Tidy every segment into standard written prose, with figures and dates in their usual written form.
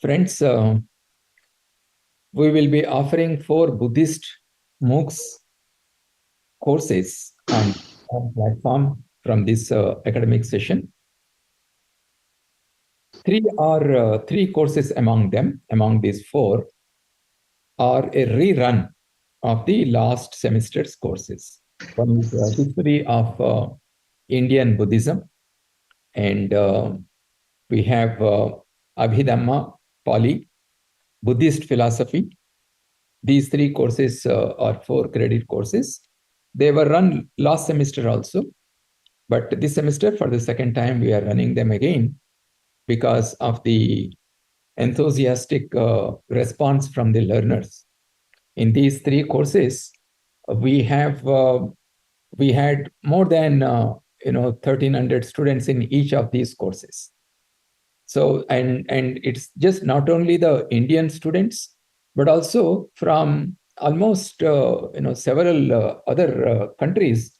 Friends, we will be offering 4 Buddhist MOOCs courses on platform from this academic session. Three courses among these 4 are a rerun of the last semester's courses. One is History of Indian Buddhism, and we have Abhidhamma, Pali, Buddhist Philosophy. These 3 courses are 4 credit courses. They were run last semester also, but this semester, for the second time, we are running them again because of the enthusiastic response from the learners. In these 3 courses, we had more than 1,300 students in each of these courses. So, and it's just not only the Indian students, but also from almost several other countries.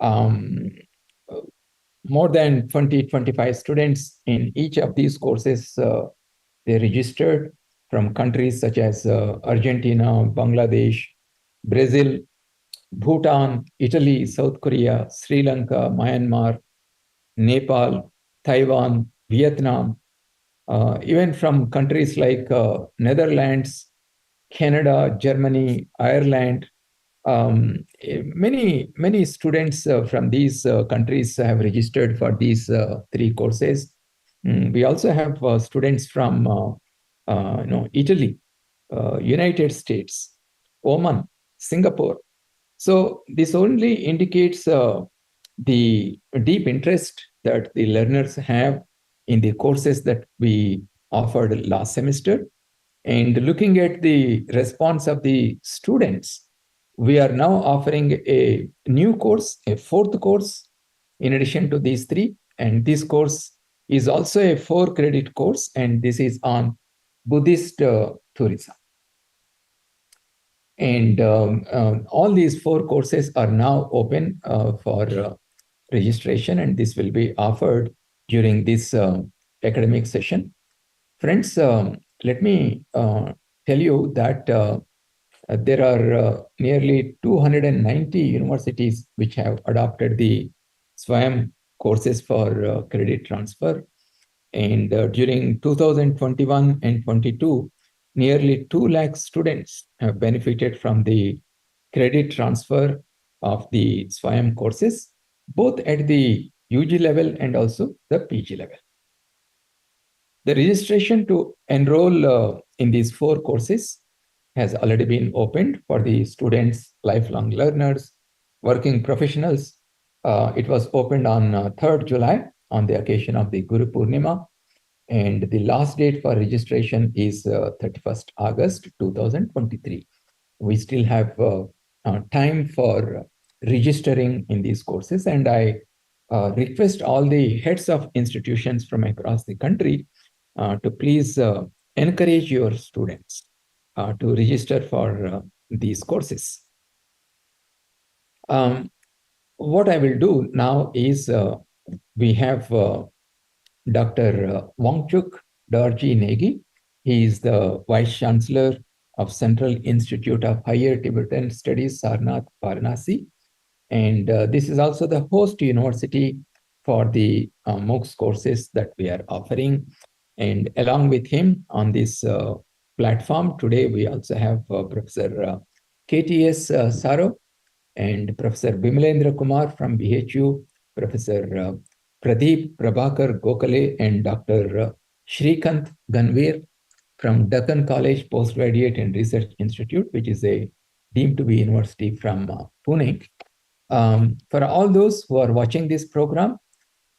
More than 20-25 students in each of these courses they registered from countries such as Argentina, Bangladesh, Brazil, Bhutan, Italy, South Korea, Sri Lanka, Myanmar, Nepal, Taiwan, Vietnam, even from countries like Netherlands, Canada, Germany, Ireland. Many students from these countries have registered for these 3 courses. We also have students from Italy, United States, Oman, Singapore. So this only indicates the deep interest that the learners have in the courses that we offered last semester. And looking at the response of the students, we are now offering a new course, a 4th course, in addition to these 3. And this course is also a 4 credit course, and this is on Buddhist tourism. And all these 4 courses are now open for registration, and this will be offered during this academic session. Friends, let me tell you that there are nearly 290 universities which have adopted the SWAYAM courses for credit transfer. And during 2021 and 22, nearly 2 lakh students have benefited from the credit transfer of the SWAYAM courses, both at the UG level and also the PG level. The registration to enroll in these 4 courses has already been opened for the students, lifelong learners, working professionals. It was opened on 3rd July on the occasion of the Guru Purnima, and the last date for registration is 31st August 2023. We still have time for registering in these courses, and I request all the heads of institutions from across the country to please encourage your students to register for these courses. What I will do now is we have Dr. Wangchuk Dorji Negi. He is the Vice Chancellor of Central Institute of Higher Tibetan Studies, Sarnath, Varanasi. And this is also the host university for the MOOCs courses that we are offering. And along with him on this platform today, we also have Professor KTS Saro and Professor Bimalendra Kumar from BHU, Professor Pradeep Prabhakar Gokhale, and Dr. Shrikant Ganvir from Deccan College Postgraduate and Research Institute, which is a deemed to be university from Pune. For all those who are watching this program,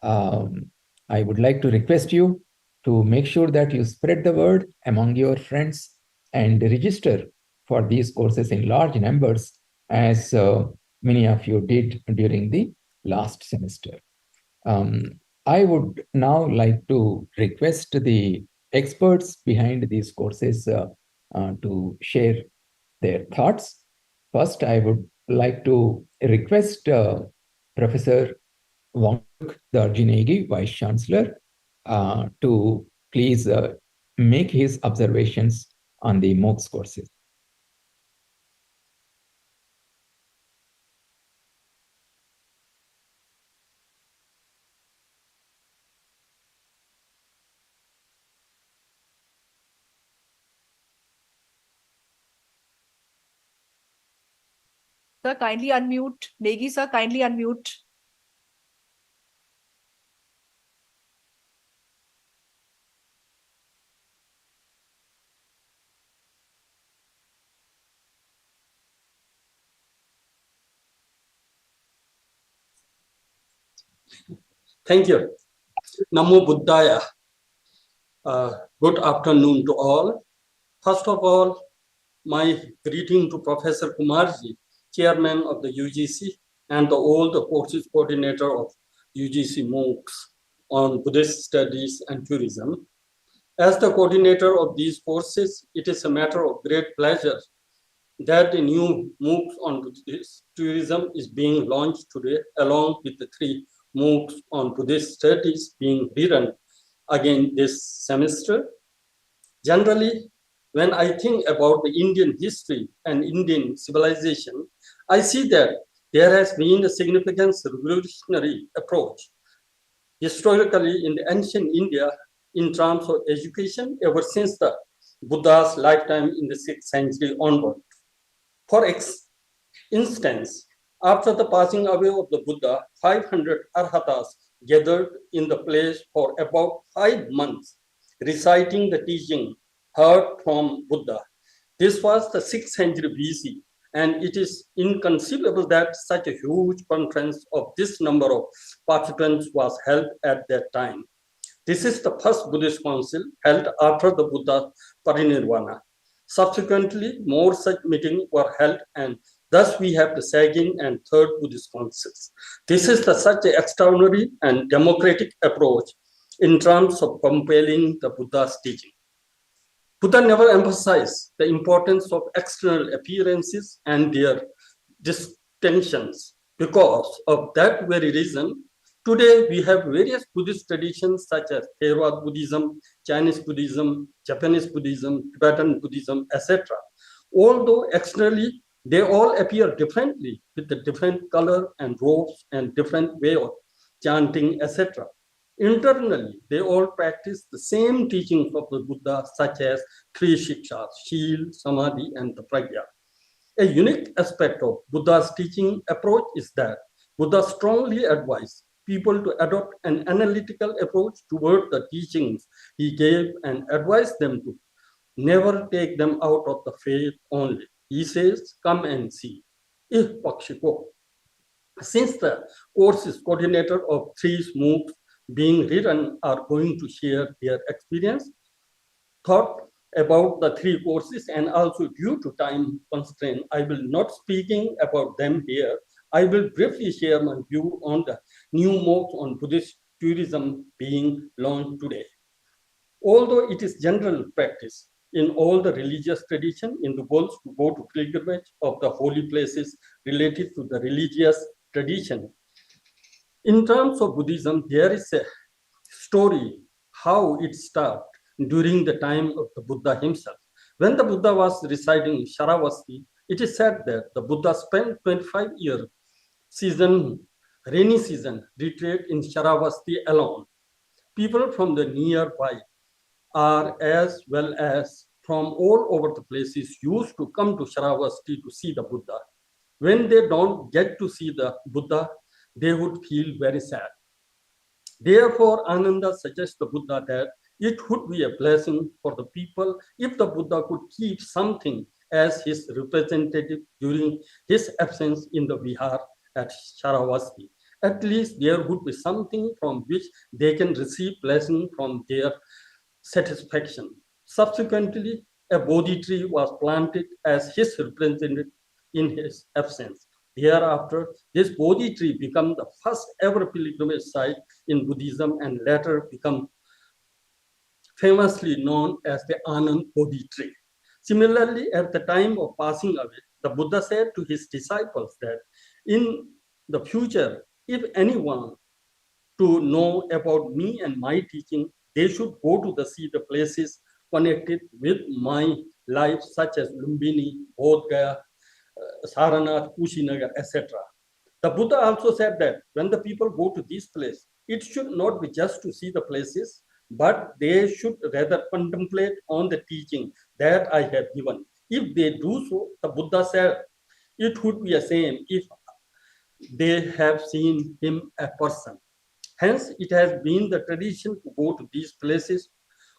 I would like to request you to make sure that you spread the word among your friends and register for these courses in large numbers, as many of you did during the last semester. I would now like to request the experts behind these courses to share their thoughts. First, I would like to request Professor Wangchuk Dorji Negi, Vice Chancellor, to please make his observations on the MOOCs courses. Sir, kindly unmute. Negi sir, kindly unmute. Thank you. Namo Buddhaya. Good afternoon to all. First of all, my greeting to Professor Kumarji, Chairman of the UGC and all the courses coordinator of UGC MOOCs on Buddhist Studies and Tourism. As the coordinator of these courses, it is a matter of great pleasure that the new MOOCs on Buddhist tourism is being launched today, along with the 3 MOOCs on Buddhist studies being written again this semester. Generally, when I think about the Indian history and Indian civilization, I see that there has been a significant revolutionary approach historically in the ancient India in terms of education ever since the Buddha's lifetime in the 6th century onward. For instance, after the passing away of the Buddha, 500 arhatas gathered in the place for about 5 months, reciting the teaching heard from Buddha. This was the 6th century BC, and it is inconceivable that such a huge conference of this number of participants was held at that time. This is the first Buddhist council held after the Buddha's parinirvana. Subsequently, more such meetings were held, and thus we have the second and third Buddhist councils. This is such an extraordinary and democratic approach in terms of compelling the Buddha's teaching. Buddha never emphasized the importance of external appearances and their distinctions. Because of that very reason, today we have various Buddhist traditions such as Theravada Buddhism, Chinese Buddhism, Japanese Buddhism, Tibetan Buddhism, etc. Although externally they all appear differently with a different color and robes and different way of chanting, etc. Internally, they all practice the same teachings of the Buddha, such as 3 shikshas, Shil, Samadhi, and the Pragya. A unique aspect of Buddha's teaching approach is that Buddha strongly advised people to adopt an analytical approach toward the teachings he gave and advised them to never take them out of the faith only. He says, come and see. If Pakshiko. Since the courses coordinator of 3 MOOCs being written are going to share their experience, thought about the 3 courses, and also due to time constraint, I will not speaking about them here. I will briefly share my view on the new MOOCs on Buddhist tourism being launched today. Although it is general practice in all the religious tradition in the world to go to pilgrimage of the holy places related to the religious tradition, in terms of Buddhism, there is a story how it started during the time of the Buddha himself. When the Buddha was residing in Sharavasti, it is said that the Buddha spent 25-year season, rainy season, retreat in Sharavasti alone. People from the nearby are as well as from all over the places used to come to Sharavasti to see the Buddha. When they don't get to see the Buddha, they would feel very sad. Therefore, Ananda suggests the Buddha that it would be a blessing for the people if the Buddha could keep something as his representative during his absence in the Vihar at Sharavasti. At least there would be something from which they can receive blessing from their satisfaction. Subsequently, a Bodhi tree was planted as his representative in his absence. Thereafter, this Bodhi tree became the first ever pilgrimage site in Buddhism and later became famously known as the Anand Bodhi tree. Similarly, at the time of passing away, the Buddha said to his disciples that in the future, if anyone to know about me and my teaching, they should go to see the places connected with my life, such as Lumbini, Bodh Gaya, Saranath, Kushinagar, etc. The Buddha also said that when the people go to this place, it should not be just to see the places, but they should rather contemplate on the teaching that I have given. If they do so, the Buddha said, it would be a shame if they have seen him a person. Hence, it has been the tradition to go to these places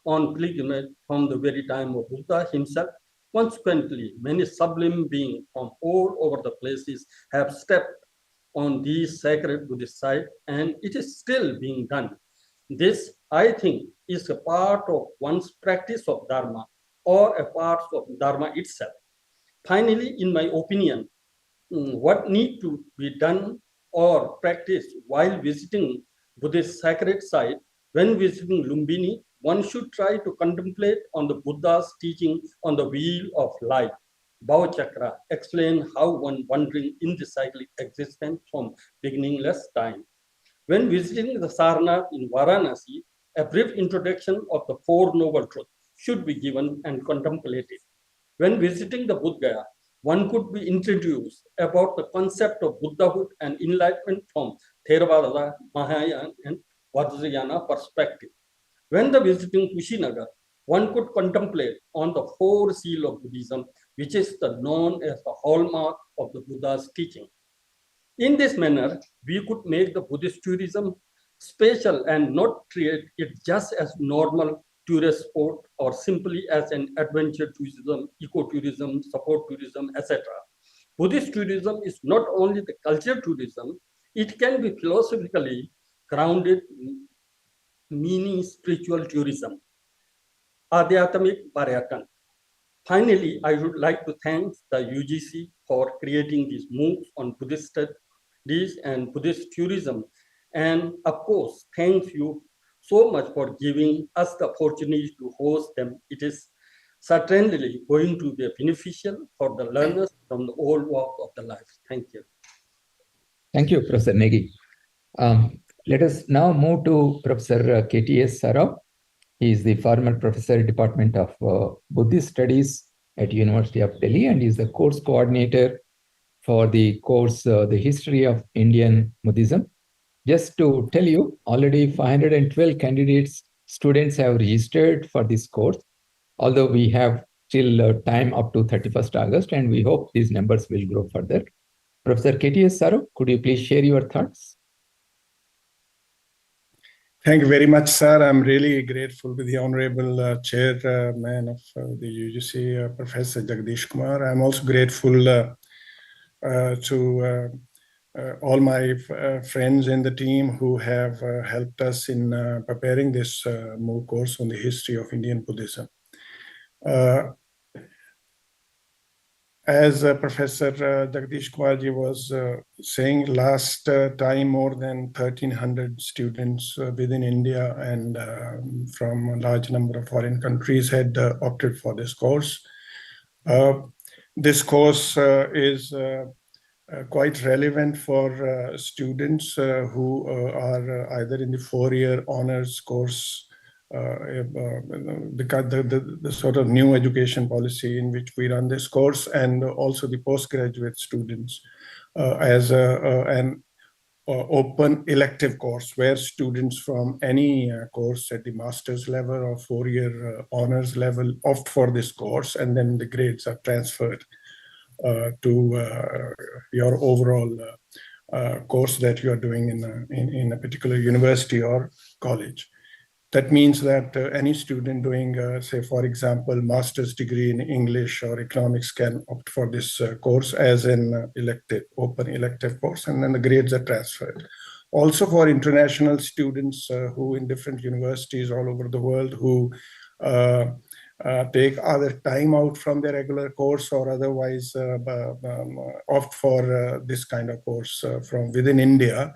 on pilgrimage from the very time of Buddha himself. Consequently, many sublime beings from all over the places have stepped on these sacred Buddhist sites, and it is still being done. This, I think, is a part of one's practice of Dharma or a part of Dharma itself. Finally, in my opinion, what need to be done or practiced while visiting Buddhist sacred site, when visiting Lumbini, one should try to contemplate on the Buddha's teaching on the wheel of life. Bhava Chakra explain how one wandering in the cyclic existence from beginningless time. When visiting the Sarnath in Varanasi, a brief introduction of the Four Noble Truths should be given and contemplated. When visiting the Bodh Gaya, one could be introduced about the concept of Buddhahood and enlightenment from Theravada, Mahayana, and Vajrayana perspective. When the visiting Kushinagar, one could contemplate on the four seal of Buddhism, which is known as the hallmark of the Buddha's teaching. In this manner, we could make the Buddhist tourism special and not treat it just as normal tourist sport or simply as an adventure tourism, ecotourism, support tourism, etc. Buddhist tourism is not only the cultural tourism, it can be philosophically grounded, meaning spiritual tourism, Adhyatmic Paryatan. Finally, I would like to thank the UGC for creating these MOOCs on Buddhist studies and Buddhist tourism. And of course, thank you so much for giving us the opportunity to host them. It is certainly going to be beneficial for the learners from the whole walk of the life. Thank you. Thank you, Professor Negi. Let us now move to Professor KTS Saraf. He is the former professor, Department of Buddhist Studies at University of Delhi, and is the course coordinator for the course, The History of Indian Buddhism. Just to tell you, already 512 students have registered for this course, although we have still time up to 31st August, and we hope these numbers will grow further. Professor KTS Saraf, could you please share your thoughts? Thank you very much, sir. I'm really grateful to the Honorable Chairman of the UGC, Professor Jagadesh Kumar. I'm also grateful to all my friends in the team who have helped us in preparing this MOOC course on the history of Indian Buddhism. As Professor Jagadesh Kumarji was saying, last time more than 1,300 students within India and from a large number of foreign countries had opted for this course. This course is quite relevant for students who are either in the four-year honors course, the sort of new education policy in which we run this course, and also the postgraduate students as an open elective course where students from any course at the master's level or four-year honors level opt for this course, and then the grades are transferred to your overall course that you are doing in a particular university or college. That means that any student doing, say, for example, master's degree in English or economics can opt for this course as an elective, open elective course, and then the grades are transferred. Also for international students who in different universities all over the world who take either time out from their regular course or otherwise opt for this kind of course from within India.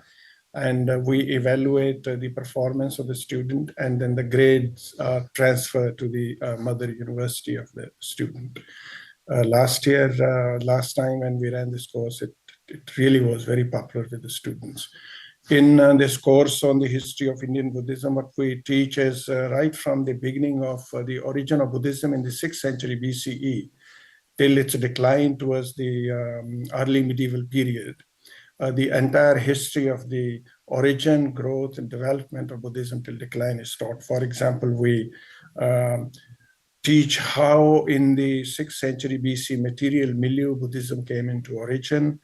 And we evaluate the performance of the student, and then the grades are transferred to the mother university of the student. Last time when we ran this course, it really was very popular with the students. In this course on the history of Indian Buddhism, what we teach is right from the beginning of the origin of Buddhism in the 6th century BCE till its decline towards the early medieval period. The entire history of the origin, growth, and development of Buddhism till decline is taught. For example, we teach how in the 6th century BC material milieu Buddhism came into origin,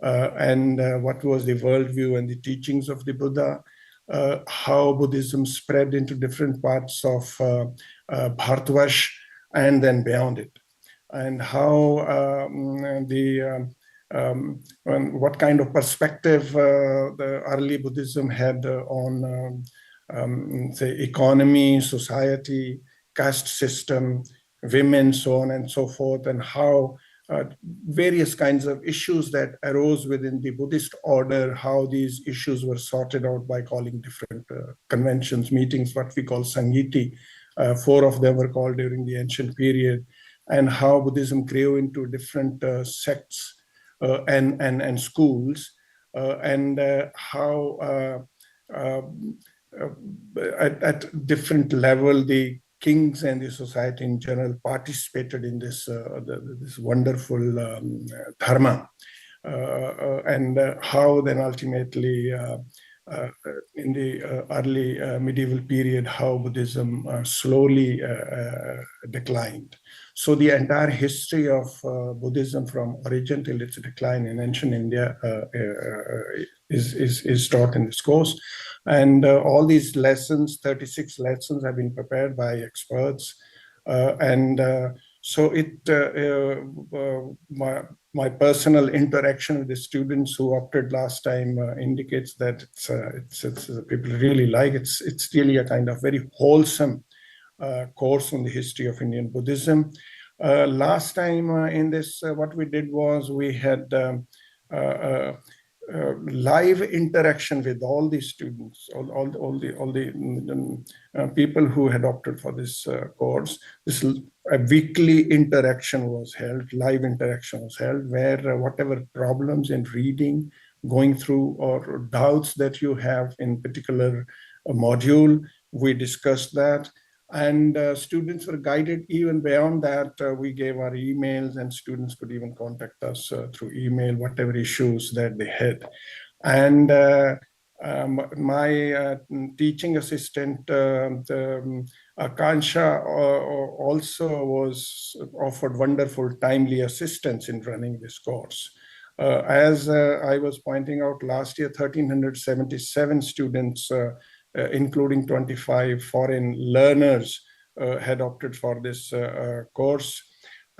and what was the worldview and the teachings of the Buddha, how Buddhism spread into different parts of Bharatvash and then beyond it, and how what kind of perspective the early Buddhism had on, say, economy, society, caste system, women, so on and so forth, and how various kinds of issues that arose within the Buddhist order, how these issues were sorted out by calling different conventions, meetings, what we call Sangiti. 4 of them were called during the ancient period, and how Buddhism grew into different sects and schools, and how at different level the kings and the society in general participated in this this wonderful dharma, and how then ultimately in the early medieval period, how Buddhism slowly declined. So the entire history of Buddhism from origin till its decline in ancient India is taught in this course. And all these lessons, 36 lessons, have been prepared by experts. So my personal interaction with the students who opted last time indicates that it's people really like it. It's really a kind of very wholesome course on the history of Indian Buddhism. Last time in this, what we did was we had live interaction with all the students, all the people who had opted for this course. A weekly interaction was held, live interaction was held, where whatever problems in reading, going through, or doubts that you have in particular module, we discussed that. And students were guided even beyond that. We gave our emails, and students could even contact us through email, whatever issues that they had. And my teaching assistant, Akansha, also was offered wonderful, timely assistance in running this course. As I was pointing out, last year, 1,377 students, including 25 foreign learners, had opted for this course.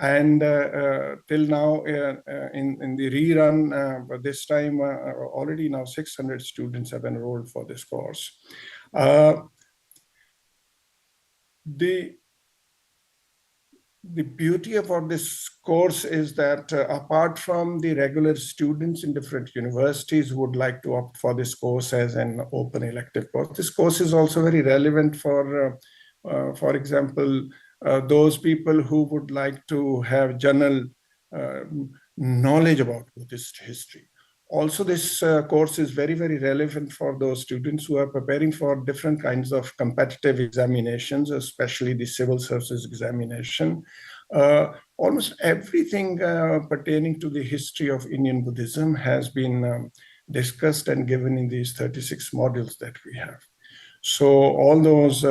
And till now, in the rerun, but this time already now 600 students have enrolled for this course. The beauty about this course is that apart from the regular students in different universities who would like to opt for this course as an open elective course, this course is also very relevant for example, those people who would like to have general knowledge about Buddhist history. Also, this course is very, very relevant for those students who are preparing for different kinds of competitive examinations, especially the civil services examination. Almost everything pertaining to the history of Indian Buddhism has been discussed and given in these 36 modules that we have. So all those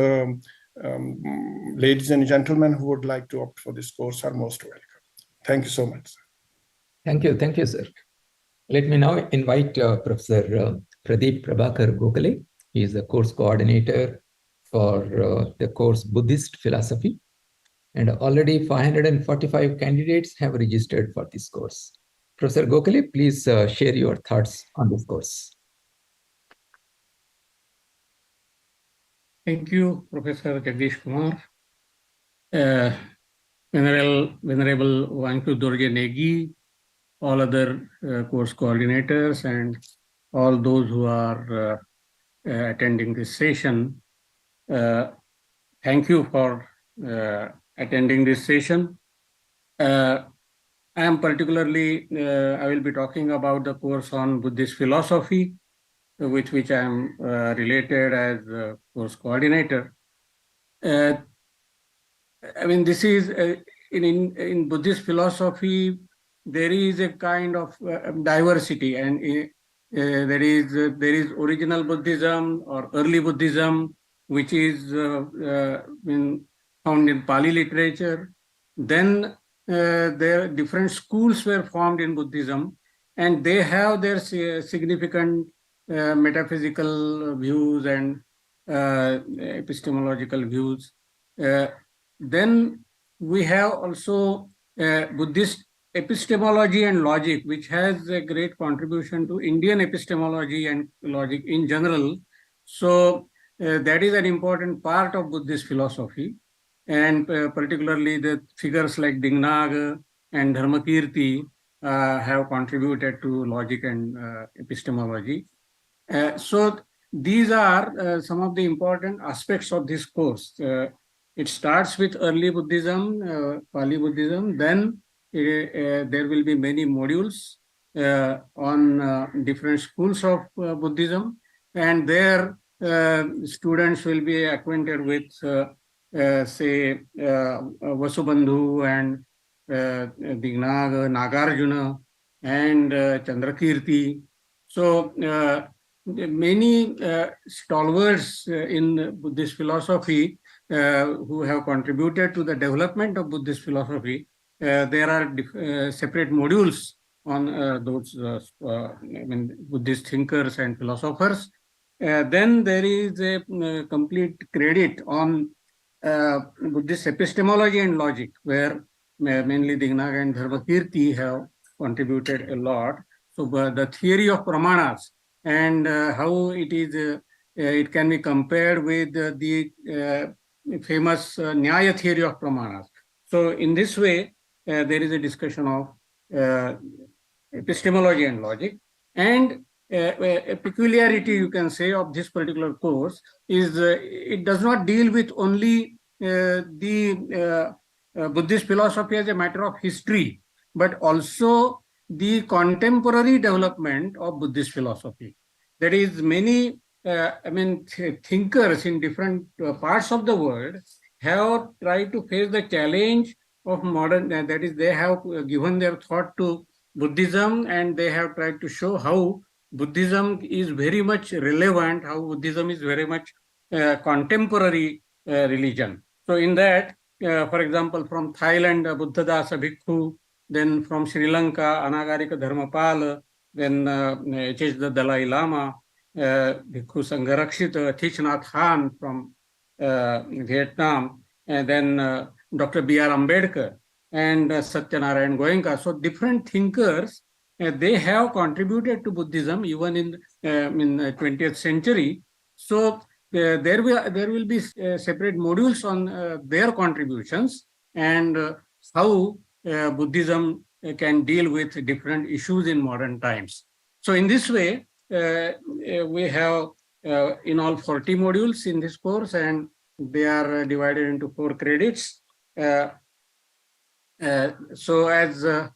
ladies and gentlemen who would like to opt for this course are most welcome. Thank you so much. Thank you, sir. Let me now invite Professor Pradeep Prabhakar Gokhale. He is the course coordinator for the course Buddhist Philosophy. And already 545 candidates have registered for this course. Professor Gokhale, please share your thoughts on this course. Thank you, Professor Jagadesh Kumar. Venerable Wangchu Dorje Negi, all other course coordinators, and all those who are attending this session. Thank you for attending this session. I am particularly, I will be talking about the course on Buddhist philosophy. with which I am related as a course coordinator. I mean, this is in Buddhist philosophy, there is a kind of diversity, and there is original Buddhism or early Buddhism, which is found in Pali literature. Then there different schools were formed in Buddhism, and they have their significant metaphysical views and epistemological views. Then we have also Buddhist epistemology and logic, which has a great contribution to Indian epistemology and logic in general. So that is an important part of Buddhist philosophy. And particularly the figures like Dingnag and Dharmakirti have contributed to logic and epistemology. So these are some of the important aspects of this course. It starts with early Buddhism, Pali Buddhism, then there will be many modules on different schools of Buddhism, and there students will be acquainted with, say, Vasubandhu and Dingnag, Nagarjuna, and Chandrakirti. So many stalwarts in Buddhist philosophy who have contributed to the development of Buddhist philosophy. There are separate modules on those Buddhist thinkers and philosophers. Then there is a complete credit on Buddhist epistemology and logic, where mainly Dingnag and Dharmakirti have contributed a lot. So the theory of pramanas and how it is, it can be compared with the famous Nyaya theory of pramanas. So in this way, there is a discussion of epistemology and logic. And a peculiarity, you can say, of this particular course is it does not deal with only the Buddhist philosophy as a matter of history, but also the contemporary development of Buddhist philosophy. There is many thinkers in different parts of the world have tried to face the challenge of modern, that is, they have given their thought to Buddhism, and they have tried to show how Buddhism is very much relevant, how Buddhism is very much contemporary religion. So in that, for example, from Thailand, Buddhadasa Bhikkhu, then from Sri Lanka, Anagarika Dharmapal, then H.H. the Dalai Lama, Bhikkhu Sangharakshita, Thich Nhat Hanh from Vietnam, and then Dr. B.R. Ambedkar and Satyanarayan Goenka. So different thinkers, they have contributed to Buddhism even in the 20th century. So there will be separate modules on their contributions and how Buddhism can deal with different issues in modern times. So in this way, we have in all 40 modules in this course, and they are divided into 4 credits. So as it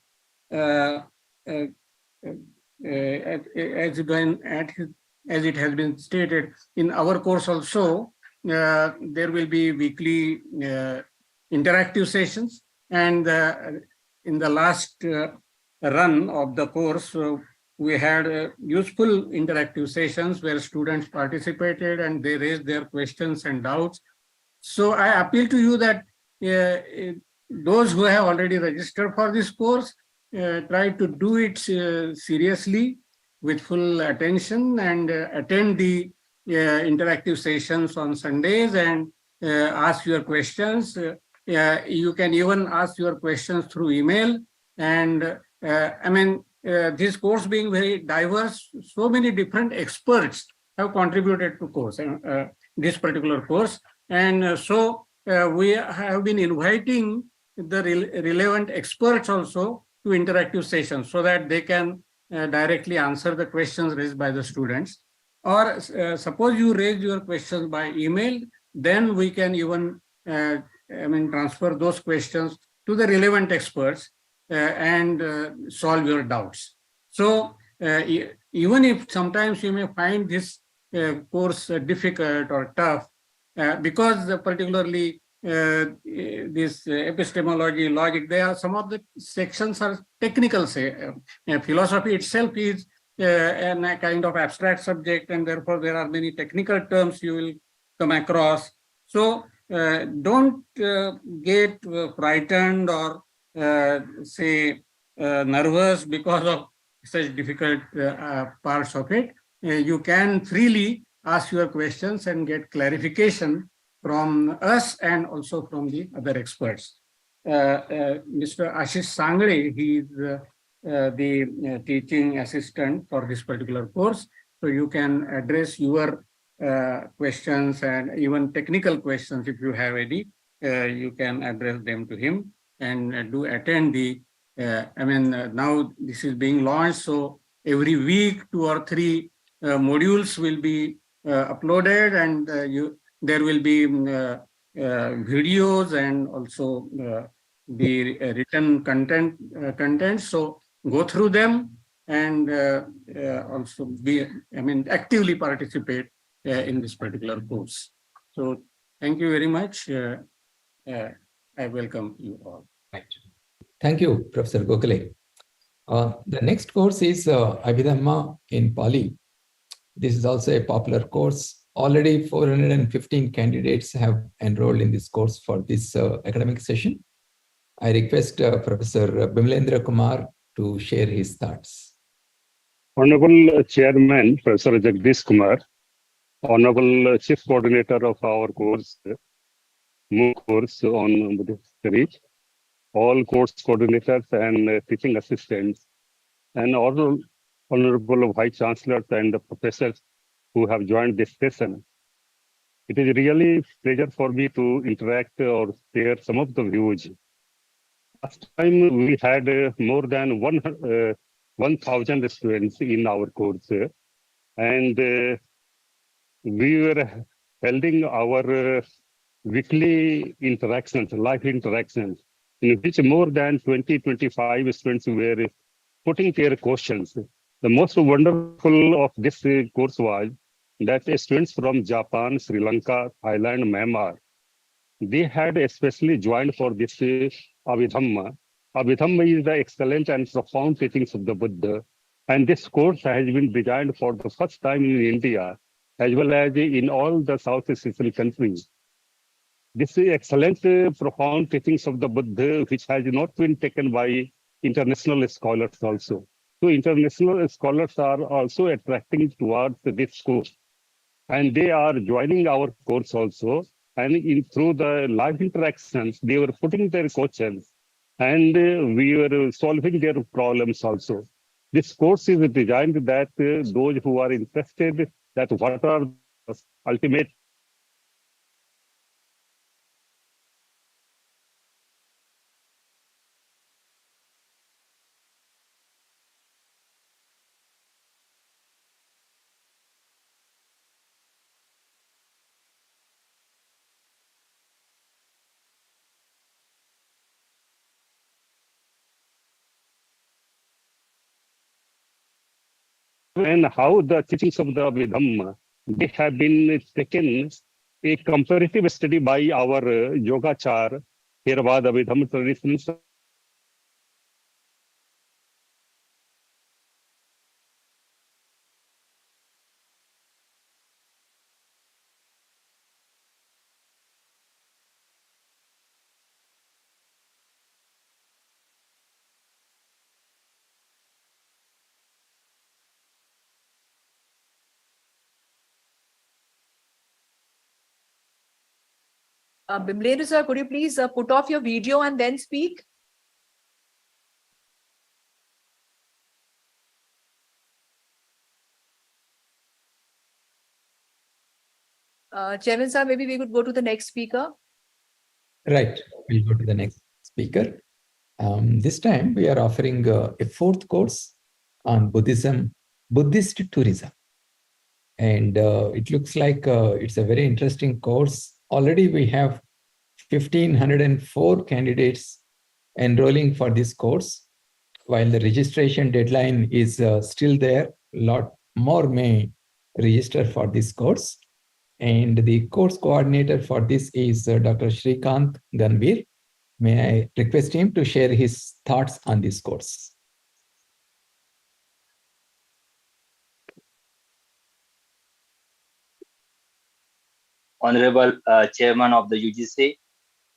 has been stated, in our course also, there will be weekly interactive sessions, and in the last run of the course, we had useful interactive sessions where students participated and they raised their questions and doubts. So I appeal to you that those who have already registered for this course, try to do it seriously with full attention and attend the interactive sessions on Sundays and ask your questions. You can even ask your questions through email. And this course being very diverse, so many different experts have contributed to course, this particular course. And so we have been inviting the relevant experts also to interactive sessions so that they can directly answer the questions raised by the students. Or suppose you raise your questions by email, then we can even transfer those questions to the relevant experts and solve your doubts. So even if sometimes you may find this course difficult or tough, because particularly this epistemology, logic, they are some of the sections are technical. Philosophy itself is a kind of abstract subject, and therefore there are many technical terms you will come across. So don't get frightened or nervous because of such difficult parts of it. You can freely ask your questions and get clarification from us and also from the other experts. Mr. Ashish Sangle, he is the teaching assistant for this particular course. So you can address your questions and even technical questions if you have any, you can address them to him and do attend the, now this is being launched, so every week 2 or 3 modules will be uploaded, and there will be videos and also the written content. So go through them and also actively participate in this particular course. So thank you very much. I welcome you all. Right. Thank you, Professor Gokhale. The next course is Abhidhamma in Pali. This is also a popular course. Already 415 candidates have enrolled in this course for this academic session. I request Professor Bimlendra Kumar to share his thoughts. Honorable Chairman, Professor Jagadesh Kumar, Honorable Chief Coordinator of our course, MOOC course on Buddhist history, all course coordinators and teaching assistants, and all Honorable Vice Chancellors and the professors who have joined this session. It is really a pleasure for me to interact or share some of the views. Last time we had more than 1,000 students in our course, and we were holding our weekly interactions, live interactions, in which more than 20-25 students were putting their questions. The most wonderful of this course was that students from Japan, Sri Lanka, Thailand, Myanmar, they had especially joined for this Abhidhamma. Abhidhamma is the excellent and profound teachings of the Buddha. And this course has been designed for the first time in India, as well as in all the Southeast Asian countries. This is excellent, profound teachings of the Buddha, which has not been taken by international scholars also. So international scholars are also attracting towards this course. And they are joining our course also. And through the live interactions, they were putting their questions, and we were solving their problems also. This course is designed that those who are interested, that what are the ultimate and how the teachings of the Abhidhamma, they have been taken a comparative study by our Yogachar, Theravada Abhidhamma traditions. Bimlendra sir, could you please put off your video and then speak? Chairman sir, maybe we could go to the next speaker. Right, we'll go to the next speaker. This time we are offering a 4th course on Buddhism, Buddhist tourism. And it looks like it's a very interesting course. Already we have 1,504 candidates enrolling for this course. while the registration deadline is still there, a lot more may register for this course. And the course coordinator for this is Dr. Shrikant Ganbir. May I request him to share his thoughts on this course? Honorable Chairman of the UGC,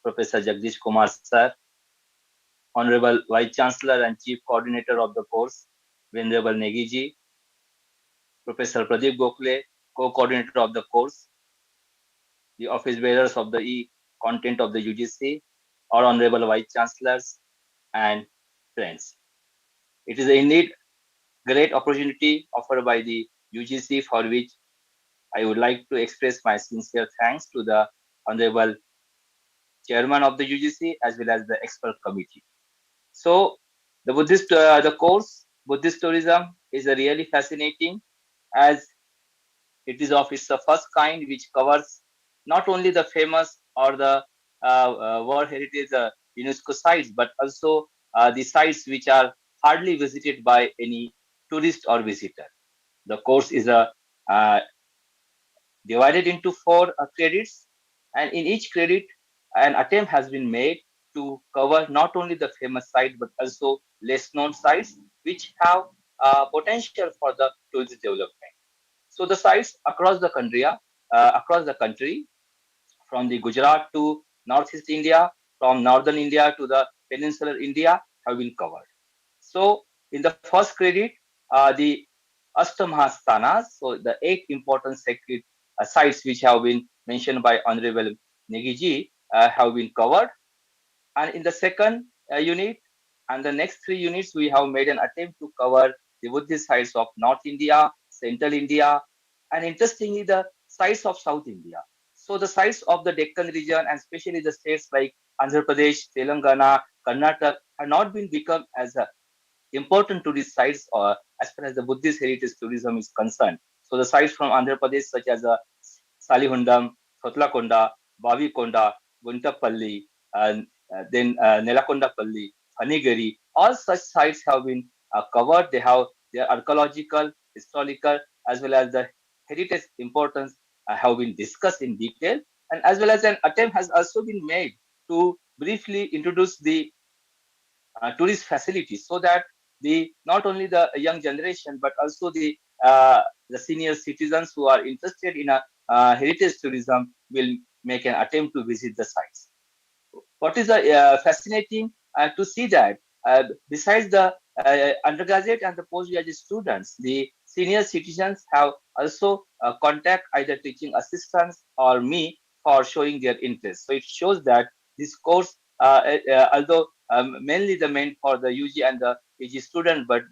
Professor Jagadesh Kumar sir, Honorable Vice Chancellor and Chief Coordinator of the course, Venerable Negiji, Professor Pradeep Gokhale, Co-Coordinator of the course, the Office Bearers of the e-content of the UGC, all Honorable Vice Chancellors and friends. It is indeed great opportunity offered by the UGC, for which I would like to express my sincere thanks to the Honorable Chairman of the UGC as well as the expert committee. So the course Buddhist tourism is a really fascinating, as it is of its first kind, which covers not only the famous or the World Heritage UNESCO sites, but also the sites which are hardly visited by any tourist or visitor. The course is divided into 4 credits, and in each credit, an attempt has been made to cover not only the famous site but also less known sites which have potential for the tourism development. So the sites across the country, from the Gujarat to Northeast India, from Northern India to the Peninsular India, have been covered. So in the first credit, the Astamahasthanas, so the 8 important sacred sites which have been mentioned by Honorable Negiji have been covered. And in the second unit and the next 3 units, we have made an attempt to cover the Buddhist sites of North India, Central India, and interestingly, the sites of South India. So the sites of the Deccan region, and especially the states like Andhra Pradesh, Telangana, Karnataka, have not been become as important tourist sites as far as the Buddhist heritage tourism is concerned. So the sites from Andhra Pradesh, such as Salihundam, Thotlakonda, Bavikonda, Guntapalli, and then Nelakondapalli, Hanigari, all such sites have been covered. They have their archaeological, historical, as well as the heritage importance have been discussed in detail, and as well as an attempt has also been made to briefly introduce the tourist facilities, so that the not only the young generation but also the senior citizens who are interested in a heritage tourism will make an attempt to visit the sites. What is fascinating to see that besides the undergraduate and the postgraduate students, the senior citizens have also contact either teaching assistants or me for showing their interest. So it shows that this course, although mainly the meant for the UG and the PG student, but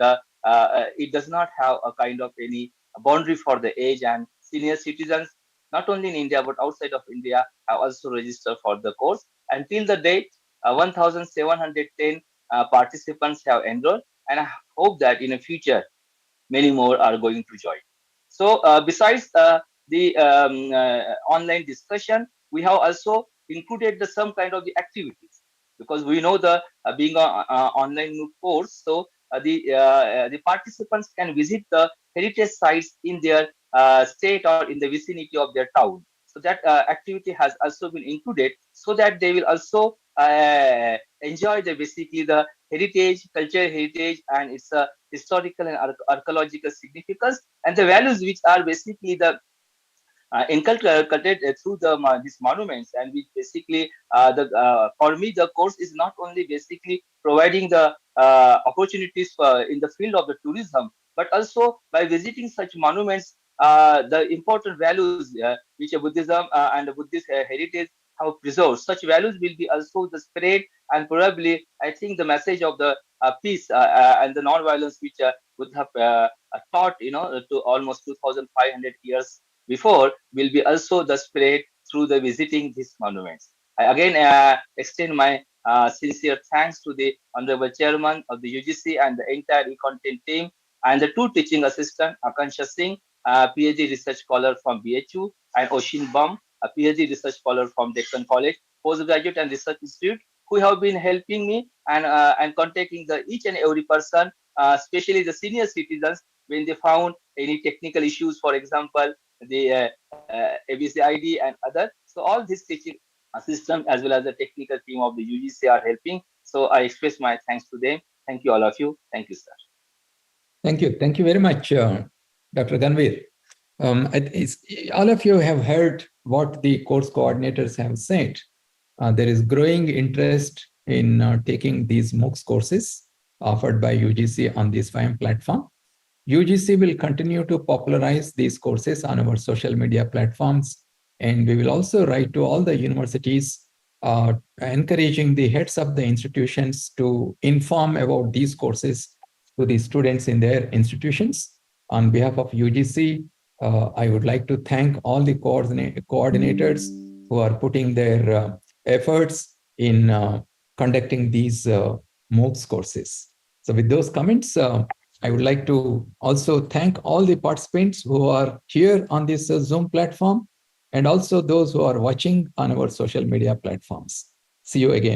it does not have a kind of any boundary for the age, and senior citizens, not only in India but outside of India, have also registered for the course. Until the date, 1,710 participants have enrolled, and I hope that in the future, many more are going to join. So besides the online discussion, we have also included some kind of the activities, because we know the being an online MOOC course, so the participants can visit the heritage sites in their state or in the vicinity of their town. So that activity has also been included, so that they will also enjoy basically the heritage, cultural heritage, and its historical and archaeological significance, and the values which are basically the inculcated through these monuments, and which basically for me the course is not only basically providing the opportunities in the field of the tourism, but also by visiting such monuments, the important values which a Buddhism and a Buddhist heritage have preserved. Such values will be also the spread, and probably I think the message of the peace and the non-violence which would have taught, to almost 2,500 years before, will be also the spread through the visiting these monuments. I again extend my sincere thanks to the Honorable Chairman of the UGC and the entire e-content team, and the 2 teaching assistants, Akansha Singh, PhD research scholar from BHU, and Oshin Bum, a PhD research scholar from Deccan College, postgraduate and research institute, who have been helping me and contacting the each and every person, especially the senior citizens, when they found any technical issues, for example, the ABCID and other. So all this teaching system as well as the technical team of the UGC are helping. So I express my thanks to them. Thank you, all of you. Thank you, sir. Thank you. Thank you very much, Dr. Ganvir. All of you have heard what the course coordinators have said. There is growing interest in taking these MOOCs courses offered by UGC on this SWAYAM platform. UGC will continue to popularize these courses on our social media platforms, and we will also write to all the universities encouraging the heads of the institutions to inform about these courses to the students in their institutions. On behalf of UGC, I would like to thank all the coordinators who are putting their efforts in conducting these MOOCs courses. So with those comments, I would like to also thank all the participants who are here on this Zoom platform, and also those who are watching on our social media platforms. See you again.